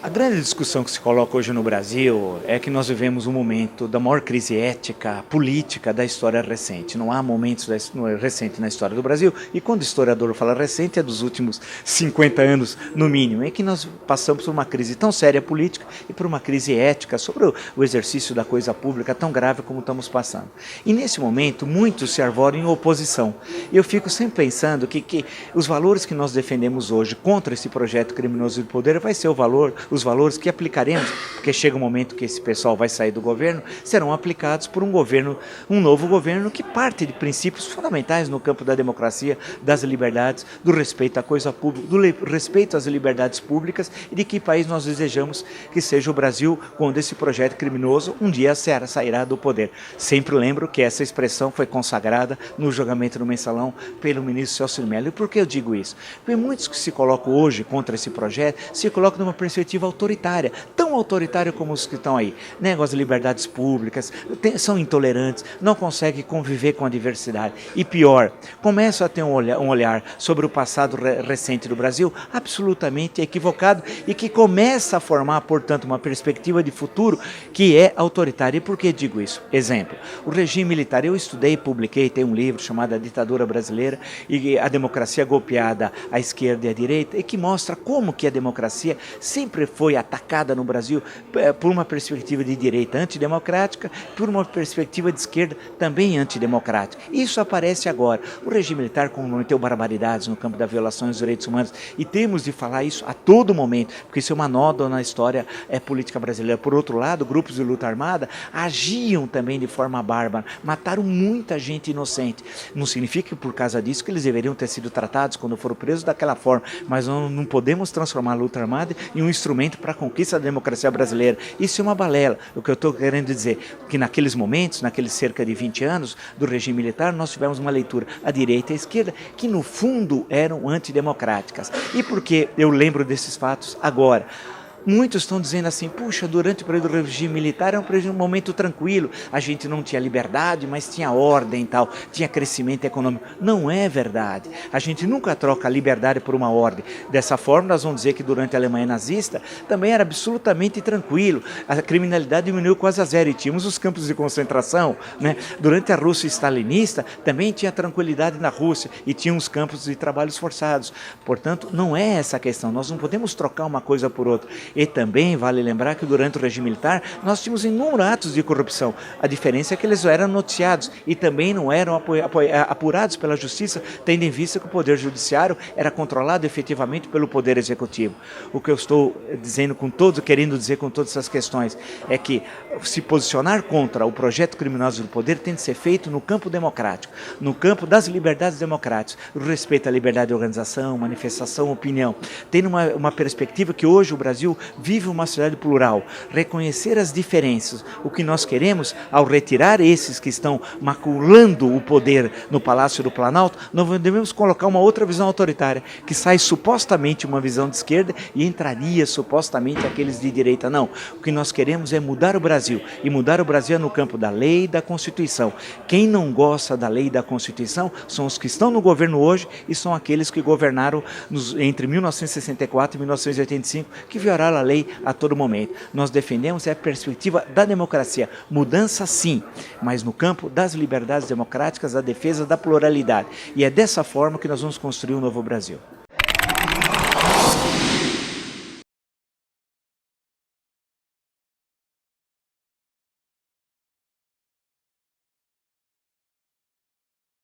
A grande discussão que se coloca hoje no Brasil é que nós vivemos um momento da maior crise ética, política da história recente. Não há momentos recentes na história do Brasil, e quando o historiador fala recente é dos últimos 50 anos no mínimo, é que nós passamos por uma crise tão séria política e por uma crise ética sobre o exercício da coisa pública tão grave como estamos passando. E nesse momento muitos se arvoram em oposição. Eu fico sempre pensando que os valores que nós defendemos hoje contra esse projeto criminoso de poder vai ser os valores que aplicaremos, porque chega um momento que esse pessoal vai sair do governo, serão aplicados por um novo governo que parte de princípios fundamentais no campo da democracia, das liberdades, do respeito à coisa pública, do respeito às liberdades públicas e de que país nós desejamos que seja o Brasil quando esse projeto criminoso um dia sairá do poder. Sempre lembro que essa expressão foi consagrada no julgamento do Mensalão pelo ministro Celso de Mello. E por que eu digo isso? Porque muitos que se colocam hoje contra esse projeto se colocam numa perspectiva autoritária, tão autoritária como os que estão aí. Negam as liberdades públicas, são intolerantes, não conseguem conviver com a diversidade. E pior, começam a ter um olhar sobre o passado recente do Brasil absolutamente equivocado e que começa a formar, portanto, uma perspectiva de futuro que é autoritária. E por que digo isso? Exemplo, o regime militar. Eu estudei e publiquei, tem um livro chamado A Ditadura Brasileira e a Democracia Golpeada à Esquerda e à Direita, e que mostra como que a democracia sempre foi atacada no Brasil por uma perspectiva de direita antidemocrática, por uma perspectiva de esquerda também antidemocrática. Isso aparece agora. O regime militar cometeu barbaridades no campo da violação dos direitos humanos e temos de falar isso a todo momento, porque isso é uma nódoa na história política brasileira. Por outro lado, grupos de luta armada agiam também de forma bárbara, mataram muita gente inocente. Não significa que por causa disso que eles deveriam ter sido tratados quando foram presos daquela forma, mas não podemos transformar a luta armada em um instrumento para a conquista da democracia brasileira. Isso é uma balela. O que eu estou querendo dizer é que naqueles momentos, naqueles cerca de 20 anos do regime militar, nós tivemos uma leitura à direita e à esquerda que no fundo eram antidemocráticas. E por que eu lembro desses fatos agora? Muitos estão dizendo assim, puxa, durante o período do regime militar era um momento tranquilo, a gente não tinha liberdade, mas tinha ordem e tal, tinha crescimento econômico. Não é verdade. A gente nunca troca a liberdade por uma ordem. Dessa forma, nós vamos dizer que durante a Alemanha nazista também era absolutamente tranquilo. A criminalidade diminuiu quase a zero e tínhamos os campos de concentração, né? Durante a Rússia stalinista também tinha tranquilidade na Rússia e tinha os campos de trabalhos forçados. Portanto, não é essa a questão. Nós não podemos trocar uma coisa por outra. E também vale lembrar que durante o regime militar nós tínhamos inúmeros atos de corrupção. A diferença é que eles eram noticiados e também não eram apurados pela justiça, tendo em vista que o poder judiciário era controlado efetivamente pelo poder executivo. O que eu estou dizendo querendo dizer com todas essas questões é que se posicionar contra o projeto criminoso do poder tem de ser feito no campo democrático, no campo das liberdades democráticas, o respeito à liberdade de organização, manifestação, opinião. Tendo uma perspectiva que hoje o Brasil vive uma sociedade plural, reconhecer as diferenças. O que nós queremos, ao retirar esses que estão maculando o poder no Palácio do Planalto, nós devemos colocar uma outra visão autoritária, que sai supostamente uma visão de esquerda e entraria supostamente aqueles de direita. Não, o que nós queremos é mudar o Brasil, e mudar o Brasil é no campo da lei e da Constituição. Quem não gosta da lei e da Constituição são os que estão no governo hoje e são aqueles que governaram entre 1964 e 1985, que violaram a lei a todo momento. Nós defendemos a perspectiva da democracia. Mudança sim, mas no campo das liberdades democráticas, a defesa da pluralidade. E é dessa forma que nós vamos construir um novo Brasil.